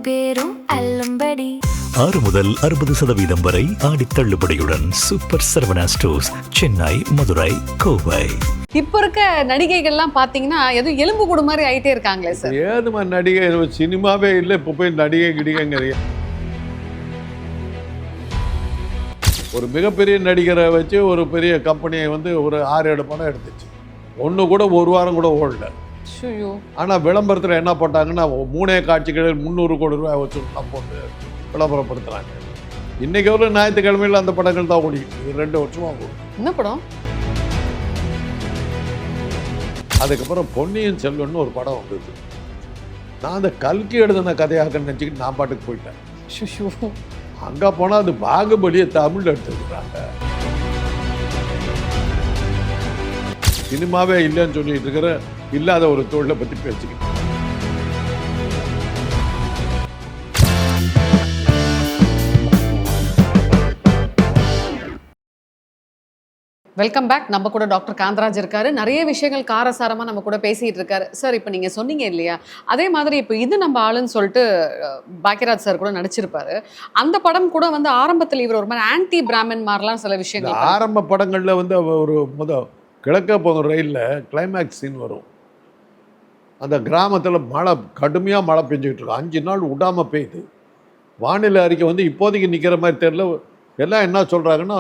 பேரும் அல்லும்படி 6 முதல் 60% வரை ஆடி தள்ளுபடியுடன் சூப்பர் சரவணா ஸ்டோர்ஸ், சென்னை, மதுரை, கோவை. இப்ப இருக்க நடிகைகள்லாம் பாத்தீங்கன்னா எதுவும் எலும்பு கூடு மாதிரி ஆயிட்டே இருக்காங்களே சார். ஏதுமா நடிகை சினிமாவே இல்லை, இப்போ போய் நடிகை கிடிகைங்க. ஒரு மிகப்பெரிய நடிகரை வச்சு ஒரு பெரிய கம்பெனியை வந்து ஒரு 6-7 படம் எடுத்துச்சு. ஒன்று கூட ஒரு வாரம் கூட ஓடல. ஆனால் விளம்பரத்தில் என்ன போட்டாங்கன்னா 3 காட்சிகளில் 300 கோடி ரூபாய் வச்சுலாம் போட்டு விளம்பரப்படுத்துகிறாங்க. இன்றைக்கி ஒரு ஞாயிற்றுக்கிழமையில் அந்த படங்கள் தான் ஓடிக்கிட்டு 2 வருஷமாக ஓடும். என்ன படம்? அதுக்கப்புறம் பொன்னியின் செல்வன் ஒரு படம் வந்தது. நான் அந்த கல்கி எழுதின கதையாக நினச்சிக்கிட்டு நான் பாட்டுக்கு போயிட்டேன். அங்கே போனால் அது பாகுபலியை தமிழில் எடுத்துருக்குறாங்க. சினிமாவே இல்லைன்னு சொல்லிட்டு இருக்கிற இல்லாத ஒரு தொழிலை பற்றி பேசிக்கிட்டு. Welcome back. நம்ம கூட டாக்டர் காந்தராஜ் இருக்காரு. நிறைய விஷயங்கள் காரசாரமாக நம்ம கூட பேசிகிட்டு இருக்காரு. சார், இப்போ நீங்கள் சொன்னீங்க இல்லையா, அதே மாதிரி இப்போ இது நம்ம ஆளுன்னு சொல்லிட்டு பாக்கியராஜ் சார் கூட நடிச்சிருப்பாரு. அந்த படம் கூட வந்து ஆரம்பத்தில் இவர் ஒரு மாதிரி ஆன்டி பிராமின் மாதிரிலாம் சில விஷயங்கள் ஆரம்ப படங்களில் வந்து ஒரு கிழக்க போகிற ரயிலில் கிளைமேக்ஸ் சீன் வரும். அந்த கிராமத்தில் மழை கடுமையாக மழை பெஞ்சிக்கிட்டு இருக்கும். 5 நாள் விடாமல் பெய்யுது. வானிலை அறிக்கை வந்து இப்போதைக்கு நிற்கிற மாதிரி தெரியல. எல்லாம் என்ன சொல்கிறாங்கன்னா,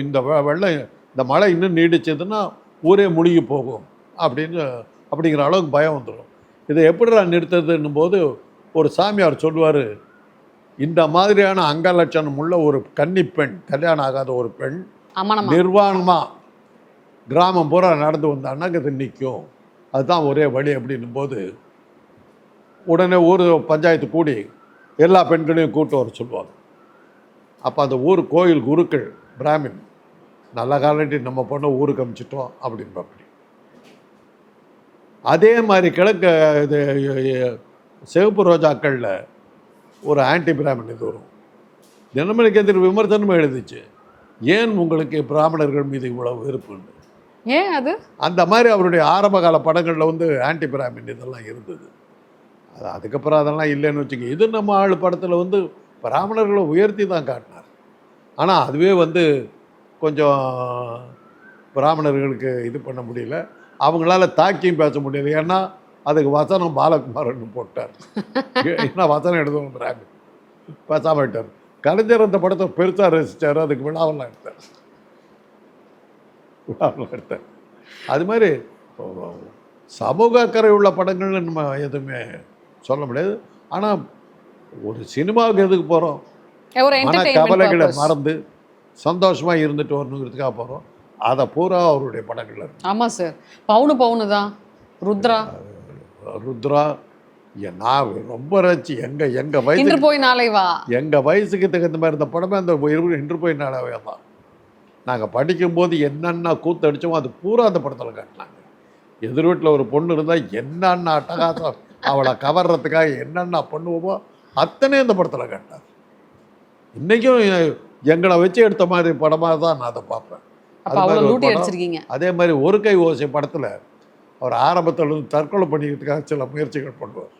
இந்த வெள்ளம் இந்த மழை இன்னும் நீடிச்சதுன்னா ஊரே முழுகி போகும் அப்படிங்கிற அளவுக்கு பயம் வந்துடும். இதை எப்படி நான் நிறுத்துறதுன்னும் போது ஒரு சாமியார் சொல்லுவார், இந்த மாதிரியான அங்கலட்சணம் உள்ள ஒரு கன்னி பெண், கல்யாணம் ஆகாத ஒரு பெண் நிர்வாணமாக கிராமம் பூரா நடந்து வந்தான்னா இது நிற்கும், அதுதான் ஒரே வழி அப்படின்னும் போது உடனே ஊர் பஞ்சாயத்து கூடி எல்லா பெண்களையும் கூட்டு வர சொல்லுவாங்க. அப்போ அந்த ஊர் கோயில் குருக்கள் பிராமின் நல்ல காலட்டி நம்ம பொண்ணை ஊருக்கு அமிச்சிட்டோம் அப்படின்னு. அதே மாதிரி கிழக்கு இது சிவப்பு ரோஜாக்களில் ஒரு ஆன்டி பிராமன் இது வரும். தினமணிக்கு எதிர் விமர்சனமும் எழுதிச்சு, ஏன் உங்களுக்கு பிராமணர்கள் மீது இவ்வளவு வெறுப்புன்னு. ஏன் அது அந்த மாதிரி அவருடைய ஆரம்ப கால படங்களில் வந்து ஆன்டி பிராமின் இதெல்லாம் இருந்தது. அதுக்கப்புறம் அதெல்லாம் இல்லைன்னு வச்சுக்க. இது நம்ம ஆள் படத்தில் வந்து பிராமணர்களை உயர்த்தி தான் காட்டினார். ஆனால் அதுவே வந்து கொஞ்சம் பிராமணர்களுக்கு இது பண்ண முடியல, அவங்களால தாக்கியும் பேச முடியல. ஏன்னா அதுக்கு வசனம் பாலகுமாரன்னு போட்டார். ஏன்னா வசனம் எழுதணும் பிராமின், பேசாமல் விட்டார். கலைஞர் அந்த படத்தை பெருசாக ரசித்தார், அதுக்கு விழாவெல்லாம் எடுத்தார். அது மாதிரி சமூக அக்கறை உள்ள படங்கள்னு நம்ம எதுவுமே சொல்ல முடியாது. ஆனால் ஒரு சினிமாவுக்கு எதுக்கு போகிறோம், மன கவலைகளை மறந்து சந்தோஷமாக இருந்துட்டு வரணுங்கிறதுக்காக போகிறோம். அதை பூரா அவருடைய படங்கள் இருக்கு. ஆமாம் சார். பவுனு தான் ருத்ரா நான் ரொம்ப ரசிச்சு எங்கள் வயசு போய் நாளை வா, எங்கள் வயசுக்கு தகுந்த மாதிரி இருந்த படமே அந்த இன்று போய் நாளாவே தான். நாங்கள் படிக்கும்போது என்னென்ன கூத்தடிச்சோமோ அது பூரா அந்த படத்தில் காட்டினாங்க. எதிர் வீட்டில் ஒரு பொண்ணு இருந்தால் என்னென்ன அட்டகாசம் அவளை கவர்றதுக்காக என்னென்ன பண்ணுவோமோ அத்தனை அந்த படத்தில் காட்டினார். இன்றைக்கும் எங்களை வச்சு எடுத்த மாதிரி படமாக தான் நான் அதை பார்ப்பேன். அதே மாதிரி ஒரு கை ஓசை படத்தில் அவர் ஆரம்பத்தில் வந்து தற்கொலை பண்ணிக்கிறதுக்காக சில முயற்சிகள் பண்ணுவார்.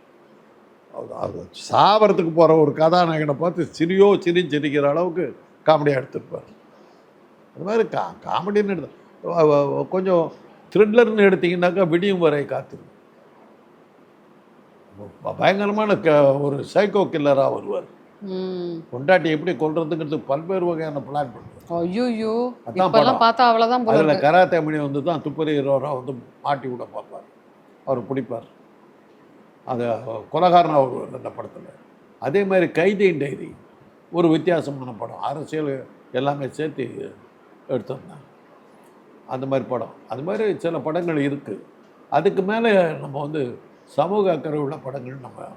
அது சாவரத்துக்கு போகிற ஒரு கதாநாயகனை பார்த்து சிரிக்கிற அளவுக்கு காமெடியாக எடுத்துருப்பார். அது மாதிரி காமெடின்னு எடுத்து கொஞ்சம் த்ரில்லர்னு எடுத்திங்கன்னாக்கா விடியும் வரை காத்திரு, பயங்கரமான ஒரு சைக்கோ கில்லராக வருவார். கொண்டாட்டி எப்படி கொல்றதுங்கிறது பல்வேறு வகையான பிளான் பண்ணுவார். ஐயோ, அதான் பார்த்தா அவ்வளோதான். அதில் கராத்தே மணி வந்து தான் துப்பறி ஹீரோராக வந்து மாட்டி விட பார்ப்பார், அவர் பிடிப்பார். அது கொலகாரனாக வருவார் அந்த படத்தில். அதே மாதிரி கைதியின் டைரி ஒரு வித்தியாசமான படம், அரசியல் எல்லாமே சேர்த்து எடுத்திருந்தாங்க. அந்த மாதிரி படம், அது மாதிரி சில படங்கள் இருக்குது. அதுக்கு மேலே நம்ம வந்து சமூக அக்கறை உள்ள படங்கள் நம்ம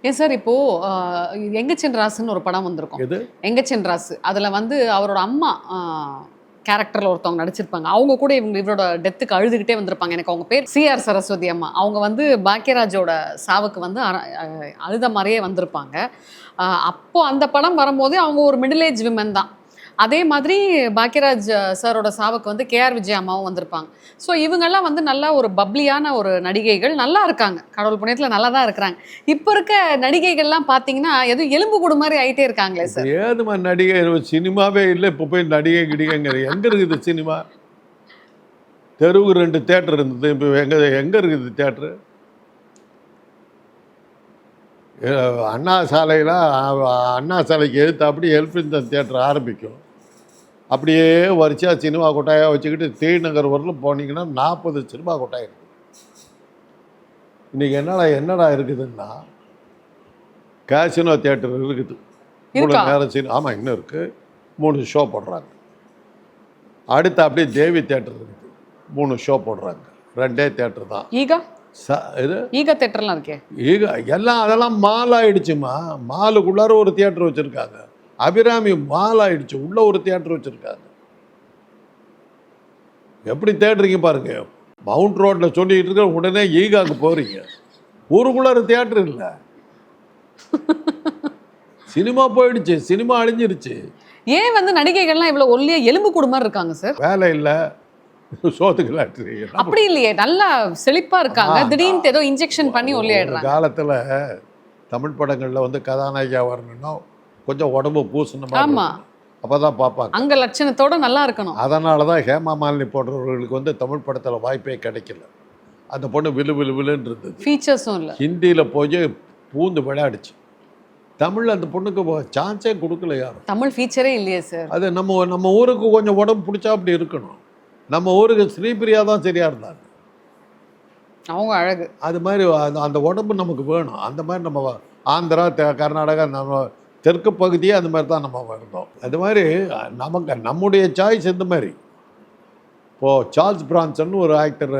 ஏன் சார், இப்போது எங்கச்சன் ராசுன்னு ஒரு படம் வந்திருக்கும். எது எங்கச்சன் ராசு? அதில் வந்து அவரோட அம்மா கேரக்டரில் ஒருத்தவங்க நடிச்சிருப்பாங்க. அவங்க கூட இவரோட டெத்துக்கு அழுதுகிட்டே வந்திருப்பாங்க. எனக்கு அவங்க பேர் CR சரஸ்வதி அம்மா. அவங்க வந்து பாக்கியராஜோட சாவுக்கு வந்து அழுத மாதிரியே வந்திருப்பாங்க. அப்போது அந்த படம் வரும்போதே அவங்க ஒரு மிடில் ஏஜ் விமன் தான். அதே மாதிரி பாக்யராஜ் சாரோட சாவுக்கு வந்து கேஆர் விஜய் அம்மாவும் வந்திருப்பாங்க. ஸோ இவங்கெல்லாம் வந்து நல்லா ஒரு பப்ளியான ஒரு நடிகைகள், நல்லா இருக்காங்க, கடவுள் புண்ணியத்தில் நல்லா தான் இருக்கிறாங்க. இப்போ இருக்க நடிகைகள்லாம் பார்த்தீங்கன்னா எதுவும் எலும்பு கூடு மாதிரி ஆயிட்டே இருக்காங்களே சார். ஏதுமா நடிகை சினிமாவே இல்லை, இப்போ போய் நடிகை கிடிகைங்கிற எங்கே இருக்குது சினிமா? தெருவுக்கு 2 தேட்டர் இருந்தது, இப்போ எங்கே இருக்குது தேட்டரு? அண்ணா சாலையில் அண்ணா சாலைக்கு எழுத்து அப்படி எல்ஃபின்ஸ்டன் தேட்டர் ஆரம்பிக்கும். அப்படியே வரிசையாக சினிமா கொட்டாயாக வச்சுக்கிட்டு தீநகர் வரலும் போனீங்கன்னா 40 சினிமா கொட்டாயம் இருக்குது. இன்றைக்கி என்னடா இருக்குதுன்னா கேசினோ தேட்டர் இருக்குது, 3 நேரம் சினிமா. ஆமாம், இன்னும் இருக்குது, 3 ஷோ போடுறாங்க. அடுத்து அப்படியே தேவி தேட்டர் இருக்குது, 3 ஷோ போடுறாங்க, 2 தேட்டர் தான். ஈகா இது ஈகா தேட்டர்லாம் இருக்கே, ஈகா எல்லாம் அதெல்லாம் மால் ஆகிடுச்சுமா. மாலுக்குள்ளார ஒரு தியேட்டர் வச்சுருக்காங்க. அபிராமி மால் ஆகிடுச்சு, உள்ள ஒரு தியேட்டர் வச்சுருக்காங்க. எப்படி தேட்டரிங்க பாருங்க. மவுண்ட் ரோட்டில் சொல்லிட்டு இருக்க, உடனே ஈகாவுக்கு போகிறீங்க, ஊருக்குள்ளார தியேட்டர் இல்லை. சினிமா போயிடுச்சு, சினிமா அழிஞ்சிருச்சு. ஏன் வந்து நடிகைகள்லாம் இவ்வளோ ஒல்லியா எலும்பு கூடு மாதிரி இருக்காங்க சார்? வேலை இல்லை, சோத்துக்கலாட்டு. அப்படி இல்லையே, நல்லா செழிப்பா இருக்காங்க, திடீர்னு ஏதோ இன்ஜெக்ஷன் பண்ணி ஒல்லியாடுறாங்க. காலத்தில் தமிழ் படங்களில் வந்து கதாநாயகியா வரணும்னா கொஞ்சம் உடம்பு பூசணும், ஆமா, அப்போதான் பார்ப்பாங்க. அங்க லட்சணத்தோட நல்லா இருக்கணும். அதனால தான் ஹேமா மாலினி போன்றவர்களுக்கு வந்து தமிழ் படத்தில் வாய்ப்பே கிடைக்கல. அந்த பொண்ணு விழுன்னு இருந்தது, ஃபீச்சர்ஸும் இல்லை. ஹிந்தியில் போய் பூந்து விளையாடுச்சு. தமிழ் அந்த பொண்ணுக்கு சான்ஸே கொடுக்கல யாரும். தமிழ் ஃபீச்சரே இல்லையே சார். அது நம்ம ஊருக்கு கொஞ்சம் உடம்பு பிடிச்சா அப்படி இருக்கணும். நம்ம ஊருக்கு ஸ்ரீபிரியா தான் சரியாக இருந்தாங்க, அவங்க அழகு. அது மாதிரி அந்த உடம்பு நமக்கு வேணும். அந்த மாதிரி நம்ம ஆந்திரா கர்நாடகா நம்ம தெற்கு பகுதியே அந்த மாதிரி தான் நம்ம இருந்தோம். அது மாதிரி நம்முடைய சாய்ஸ் இந்த மாதிரி. இப்போது சார்ல்ஸ் பிரான்சன் ஒரு ஆக்டர்,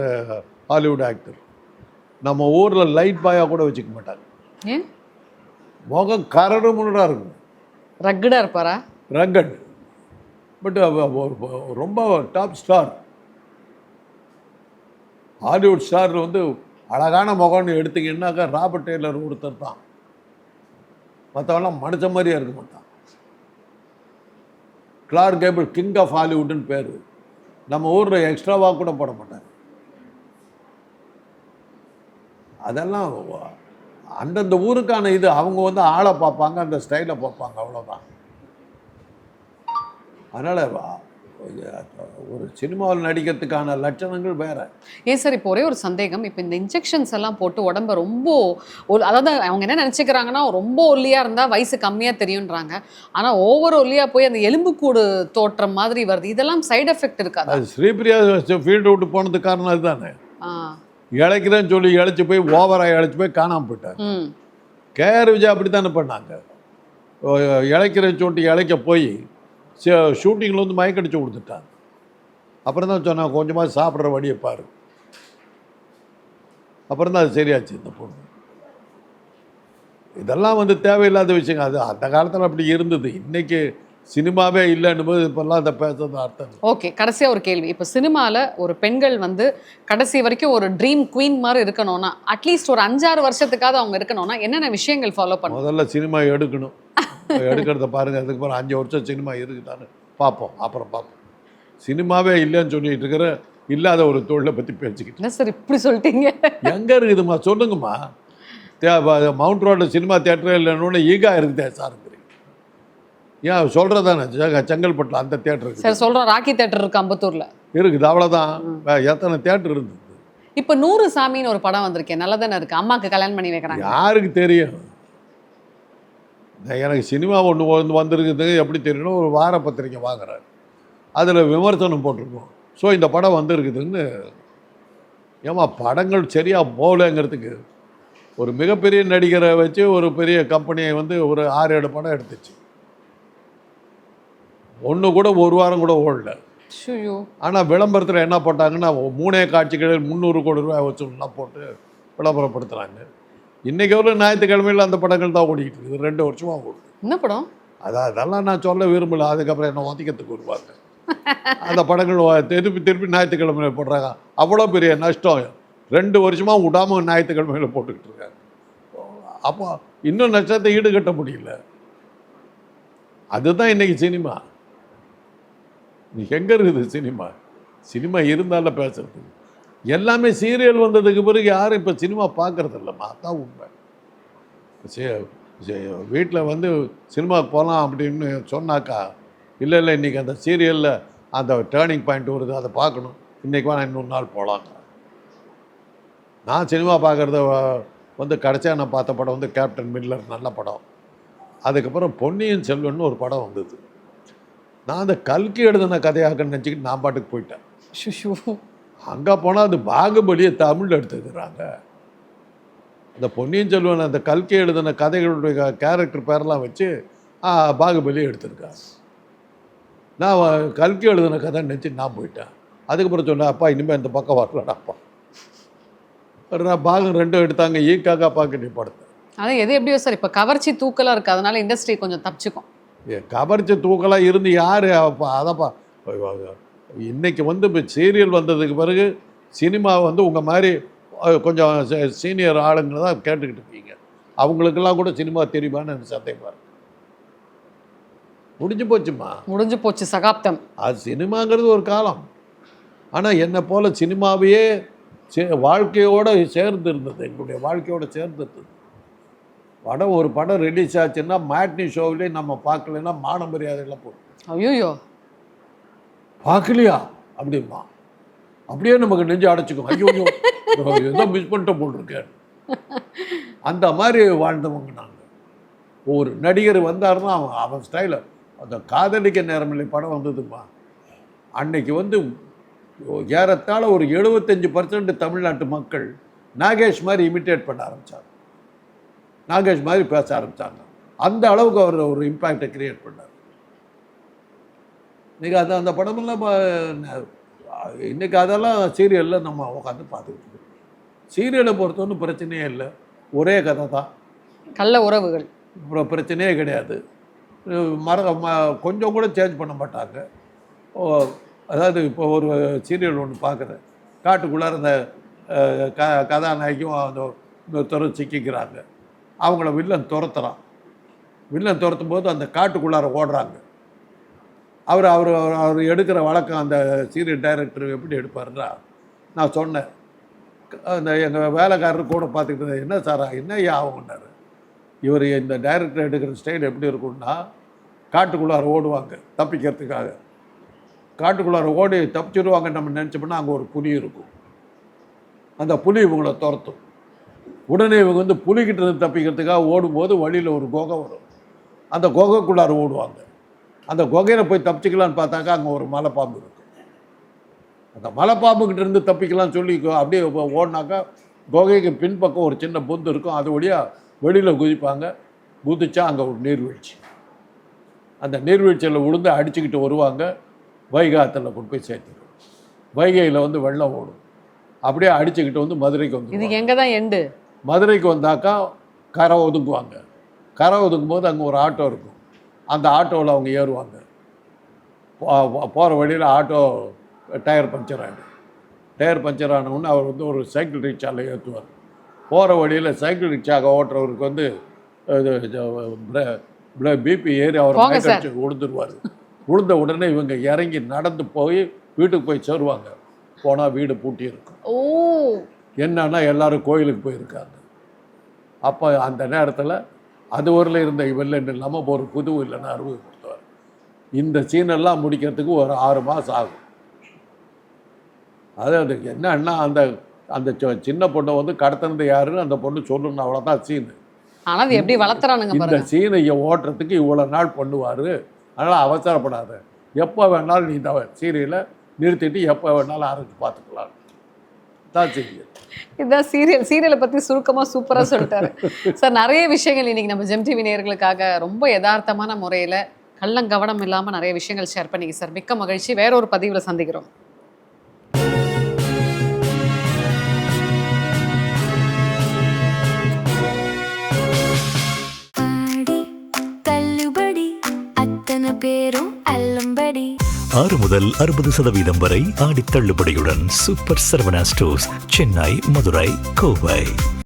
ஹாலிவுட் ஆக்டர், நம்ம ஊரில் லைட் பாயாக கூட வச்சுக்க மாட்டாங்க. ஏன்? முகம் கரடு முன்னடாக இருக்கும், ரக்கடாக இருப்பாரா? ரக்கட். பட் ரொம்ப டாப் ஸ்டார், ஹாலிவுட் ஸ்டார் வந்து அழகான முகம்னு எடுத்தீங்கன்னாக்கா ராபர்ட் டெய்லர் ஒருத்தர் தான். மற்றவெல்லாம் மனுஷ மாதிரியே இருக்க மாட்டான். கிளார்க் கேபிள் கிங் ஆஃப் ஹாலிவுட்னு பேர். நம்ம ஊரில் எக்ஸ்ட்ராவாக கூட போட மாட்டாங்க. அதெல்லாம் அந்தந்த ஊருக்கான இது. அவங்க வந்து ஆளை பார்ப்பாங்க, அந்த ஸ்டைலை பார்ப்பாங்க, அவ்வளோதான். அதனால் ஒரு சினிமாவில் நடிக்கிறதுக்கான லட்சணங்கள் வேறு. ஏன் சார், இப்போ ஒரே ஒரு சந்தேகம். இப்போ இந்த இன்ஜெக்ஷன்ஸ் எல்லாம் போட்டு உடம்ப ரொம்ப அதாவது அவங்க என்ன நினச்சிக்கிறாங்கன்னா, ரொம்ப ஒல்லியாக இருந்தால் வயசு கம்மியாக தெரியுன்றாங்க. ஆனால் ஓவர் ஒல்லியாக போய் அந்த எலும்புக்கூடு தோற்றம் மாதிரி வருது. இதெல்லாம் சைடு எஃபெக்ட் இருக்காது? அது ஸ்ரீபிரியா ஃபீல்டு விட்டு போனதுக்கு காரணம் அதுதானே. இழைக்கிறேன்னு சொல்லி இழைச்சி போய் ஓவராக இழைச்சி போய் காணாமல் போயிட்டார். கேஆர் விஜய் அப்படி தானே பண்ணாங்க. இழைக்கிறேன்னு சொல்லிட்டு இழைக்க போய் ஷூட்டிங்கில் வந்து மயக்கடிச்சு கொடுத்துட்டாங்க. அப்புறம் தான் சொன்னாங்க கொஞ்சமாக சாப்பிட்ற வழியை பாரு. அப்புறம் தான் அது சரியாச்சு. இந்த பொண்ணு இதெல்லாம் வந்து தேவையில்லாத விஷயங்க. அது அந்த காலத்தில் அப்படி இருந்தது. இன்றைக்கி சினிமாவே இல்லைன்னு போது இப்போல்லாம் அதை பேசுறது அர்த்தம். ஓகே, கடைசியாக ஒரு கேள்வி. இப்போ சினிமாவில் ஒரு பெண்கள் வந்து கடைசி வரைக்கும் ஒரு ட்ரீம் குவீன் மாதிரி இருக்கணும்னா, அட்லீஸ்ட் ஒரு 5-6 வருஷத்துக்காவது அவங்க இருக்கணும்னா என்னென்ன விஷயங்கள் ஃபாலோ பண்ணணும்? முதல்ல சினிமா எடுக்கணும். எடுக்கிறத பாருங்கள். அதுக்கு அப்புறம் 5 வருஷம் சினிமா இருக்குதான்னு பார்ப்போம், அப்புறம் பார்ப்போம். சினிமாவே இல்லைன்னு சொல்லிட்டு இருக்கிற இல்லாத ஒரு தொழிலை பற்றி பேசிக்கிட்டு என்ன சார் இப்படி சொல்லிட்டீங்க? எங்கே இருக்குதுமா சொல்லுங்கம்மா. மவுண்ட் ரோட்டில் சினிமா தேட்டரே இல்லைன்னு ஈகா இருக்குதே சாருங்கிறீங்க. ஏன் சொல்கிறதானே செங்கல்பட்டில் அந்த தேட்டர் இருக்குது. சார் சொல்கிறோம், ராக்கி தேட்டர் இருக்குது அம்பத்தூரில் இருக்குது, அவ்வளோதான். எத்தனை தேட்டர் இருந்தது? இப்போ 100 சாமின்னு ஒரு படம் வந்திருக்கேன், நல்லா தானே இருக்குது. அம்மாவுக்கு கல்யாணம் பண்ணி வைக்கிறாங்க. யாருக்கு தெரியும்? எனக்கு சினிமா ஒன்று வந்திருக்குது எப்படி தெரியும்னா, ஒரு வார பத்திரிக்கை வாங்குறாரு, அதில் விமர்சனம் போட்டிருக்கோம். ஸோ இந்த படம் வந்திருக்குதுன்னு. ஏமா படங்கள் சரியாக போகலைங்கிறதுக்கு ஒரு மிகப்பெரிய நடிகரை வச்சு ஒரு பெரிய கம்பெனியை வந்து ஒரு 6-7 படம் எடுத்துச்சு. ஒன்று கூட ஒரு வாரம் கூட ஓடல. ஆனால் விளம்பரத்தில் என்ன போட்டாங்கன்னா 3 காட்சிகளில் 300 கோடி ரூபாய் வச்சுலாம் போட்டு விளம்பரப்படுத்துகிறாங்க. இன்றைக்கி ஒரு ஞாயிற்றுக்கிழமையில் அந்த படங்கள் தான் ஓடிக்கிட்டு இருக்குது. 2 வருஷமாக ஓடுது. என்ன படம்? அதெல்லாம் நான் சொல்ல விரும்பலை. அதுக்கப்புறம் என்ன ஒத்திக்கிறதுக்கு வருவாங்க. அந்த படங்கள் திருப்பி ஞாயிற்றுக்கிழமையில் போடுறாங்க. அவ்வளோ பெரிய நஷ்டம். 2 வருஷமாக விடாமல் ஞாயிற்றுக்கிழமையில் போட்டுக்கிட்டு இருக்காங்க. அப்போ இன்னும் நஷ்டத்தை ஈடுகட்ட முடியல. அதுதான் இன்றைக்கி சினிமா. நீ எங்கே இருக்குது சினிமா? சினிமா இருந்தால பேசுறது. எல்லாமே சீரியல் வந்ததுக்கு பிறகு யாரும் இப்போ சினிமா பார்க்கறது இல்லைம்மா. அதான் உண்மை. வீட்டில் வந்து சினிமாவுக்கு போகலாம் அப்படின்னு சொன்னாக்கா, இல்லை இன்றைக்கி அந்த சீரியலில் அந்த டேர்னிங் பாயிண்ட் வருது, அதை பார்க்கணும், இன்றைக்கி நான் இன்னொரு நாள் போகலாங்க. நான் சினிமா பார்க்குறத வந்து கடைசியாக நான் பார்த்த படம் வந்து கேப்டன் மில்லர், நல்ல படம். அதுக்கப்புறம் பொன்னியின் செல்வன் ஒரு படம் வந்தது. நான் அந்த கல்கி எழுதின கதையாக நினச்சிக்கிட்டு நான் பாட்டுக்கு போயிட்டேன். அங்கே போனால் அது பாகுபலியை தமிழில் எடுத்துக்கிறாங்க. அந்த பொன்னியின் செல்வன் அந்த கல்கி எழுதின கதைகளுடைய கேரக்டர் பேரெல்லாம் வச்சு பாகுபலியை எடுத்திருக்காங்க. நான் கல்கி எழுதின கதை நினச்சி நான் போயிட்டேன். அதுக்கப்புறம் சொன்னேன், அப்பா இனிமேல் இந்த பக்கம் வரலடாப்பா. நான் பாகம் 2 எடுத்தாங்க, ஈக்காக்கா பார்க்க நீ படுத்தேன். அதான் எது எப்படியோ சார், இப்போ கவர்ச்சி தூக்கலாக இருக்குது, அதனால இண்டஸ்ட்ரி கொஞ்சம் தப்பிச்சுக்கும். கவர்ச்சி தூக்கலாக இருந்து யார் அதைப்பா இன்னைக்கு வந்து இப்போ சீரியல் வந்ததுக்கு பிறகு சினிமா வந்து உங்கள் மாதிரி கொஞ்சம் சீனியர் ஆளுங்களை தான் கேட்டுக்கிட்டு இருக்கீங்க. அவங்களுக்கெல்லாம் கூட சினிமா தெரியுமான்னு எனக்கு சந்தேகமாக இருக்கு. முடிஞ்சு போச்சுமா, முடிஞ்சு போச்சு சகாப்தம். அது சினிமாங்கிறது ஒரு காலம். ஆனால் என்னை போல் சினிமாவையே வாழ்க்கையோடு சேர்ந்து இருந்தது, எங்களுடைய வாழ்க்கையோடு சேர்ந்து இருந்தது. ஒரு படம் ரிலீஸ் ஆச்சுன்னா மேட்னி ஷோவிலே நம்ம பார்க்கலன்னா மான மரியாதையெல்லாம் போடும். ஐயோ பார்க்கலையா அப்படிமா, அப்படியே நமக்கு நெஞ்சு அடைச்சிக்கும். ஐயோ ஏதோ மிஸ் பண்ணிட்ட போட்டிருக்கேன். அந்த மாதிரி வாழ்ந்தவங்க நாங்கள். ஒரு நடிகர் வந்தாருன்னா அவன் ஸ்டைலில் அந்த காதலிக்க நேரமில்லை படம் வந்ததுமா, அன்னைக்கு வந்து ஏறத்தாழ ஒரு 75% தமிழ்நாட்டு மக்கள் நாகேஷ் மாதிரி இமிட்டேட் பண்ண ஆரம்பித்தாங்க, நாகேஷ் மாதிரி பேச ஆரம்பித்தாங்க. அந்த அளவுக்கு அவர் ஒரு இம்பேக்டை கிரியேட் பண்ணார். இன்றைக்கி அந்த படமெல்லாம் இன்றைக்கி அதெல்லாம் சீரியலில் நம்ம உட்காந்து பார்த்துக்கிட்டு இருக்கோம். சீரியலை பொறுத்தவரை பிரச்சனையே இல்லை, ஒரே கதை தான், கள்ள உறவுகள், பிரச்சனையே கிடையாது. கொஞ்சம் கூட சேஞ்ச் பண்ண மாட்டாங்க. அதாவது இப்போ ஒரு சீரியல் ஒன்று பார்க்குறேன், காட்டுக்குள்ளார அந்த கதாநாயகியும் அந்த இன்னொருத்தரும் சிக்கிக்கிறாங்க. அவங்கள வில்லன் துரத்துறான். வில்லன் துரத்தும் போது அந்த காட்டுக்குள்ளார ஓடுறாங்க. அவர் எடுக்கிற வழக்கம் அந்த சீரியல் டைரக்டர் எப்படி எடுப்பாருன்றா, நான் சொன்னேன், அந்த எங்கள் வேலைக்காரர் கூட பார்த்துக்கிட்டு, என்ன சாரா என்ன ஆகும்னாரு. இவர் இந்த டைரக்டர் எடுக்கிற ஸ்டைல் எப்படி இருக்கும்னா, காட்டுக்குள்ளார ஓடுவாங்க தப்பிக்கிறதுக்காக. காட்டுக்குள்ளார ஓடி தப்பிச்சிடுவாங்க நம்ம நினச்சோம்னா அங்கே ஒரு புலி இருக்கும். அந்த புலி இவங்களை துரத்தும். உடனே இவங்க வந்து புலிக்கிட்ட இருந்து தப்பிக்கிறதுக்காக ஓடும்போது வழியில் ஒரு குகை வரும். அந்த குகைக்குள்ளார ஓடுவாங்க. அந்த குகையில் போய் தப்பிச்சிக்கலான்னு பார்த்தாக்கா அங்கே ஒரு மலைப்பாம்பு இருக்கும். அந்த மலைப்பாம்புக்கிட்ட இருந்து தப்பிக்கலாம்னு சொல்லி அப்படியே ஓடினாக்கா குகைக்கு பின்பக்கம் ஒரு சின்ன பொந்து இருக்கும். அது வழியாக வெளியில் குதிப்பாங்க. குதிச்சா அங்கே ஒரு நீர்வீழ்ச்சி. அந்த நீர்வீழ்ச்சியில் விழுந்து அடிச்சுக்கிட்டு வருவாங்க. வைகை ஆற்றுல கொண்டு போய் சேர்த்துருவோம். வைகையில் வந்து வெள்ளம் ஓடும். அப்படியே அடிச்சுக்கிட்டு வந்து மதுரைக்கு வந்து, இது எங்கே தான் எண்டு, மதுரைக்கு வந்தாக்கா கரை ஒதுக்குவாங்க. கரை ஒதுக்கும் போது அங்கே ஒரு ஆட்டோ இருக்கும். அந்த ஆட்டோவில் அவங்க ஏறுவாங்க. போகிற வழியில் ஆட்டோ டயர் பஞ்சர் ஆகிடும். டயர் பஞ்சர் ஆனவுடனே அவர் வந்து ஒரு சைக்கிள் ரிக்ஷாவில் ஏற்றுவார். போகிற வழியில் சைக்கிள் ரிக்ஷாவை ஓட்டுறவருக்கு வந்து பிபி ஏறி அவர் மயக்கடிச்சு விழுந்துருவார். விழுந்த உடனே இவங்க இறங்கி நடந்து போய் வீட்டுக்கு போய் சேருவாங்க. போனால் வீடு பூட்டி இருக்கும். என்னன்னா எல்லாரும் கோயிலுக்கு போயிருக்காங்க. அப்போ அந்த நேரத்தில் அது ஊரில் இருந்த வில்லன் இல்லாமல் ஒரு புது இல்லைன்னா அறிமுகப்படுத்துவார். இந்த சீனெல்லாம் முடிக்கிறதுக்கு ஒரு 6 மாதம் ஆகும். அதாவது என்னன்னா அந்த அந்த சின்ன பொண்ணை வந்து கடத்தினது யாருன்னு அந்த பொண்ணு சொல்லணும், அவ்வளோதான் சீனு. ஆனால் எப்படி வளர்த்துறானுங்க இந்த சீனை ஓட்டுறதுக்கு இவ்வளோ நாள் பண்ணுவார். அதனால் அவசரப்படாத, எப்போ வேணாலும் நீ இந்த சீரியலை நிறுத்திட்டு எப்போ வேணாலும் ஆரம்பிச்சு பார்த்துக்கலாம் தான் சீரியல். இதுதான் சீரியலை பற்றி சுருக்கமாக சூப்பராக சொல்லிட்டாரு சார். நிறைய விஷயங்கள் இன்றைக்கி நம்ம ஜெம் டிவி நேயர்களுக்காக ரொம்ப யதார்த்தமான முறையில் கள்ளங்கவனம் இல்லாமல் நிறைய விஷயங்கள் ஷேர் பண்ணிங்க சார். மிக்க மகிழ்ச்சி. வேற ஒரு பதிவில் சந்திக்கிறோம். பேரும் அல்லும்படி 6 முதல் 60% வரை ஆடி தள்ளுபடியுடன் சூப்பர் சரவணா ஸ்டோர்ஸ், சென்னை, மதுரை, கோவை.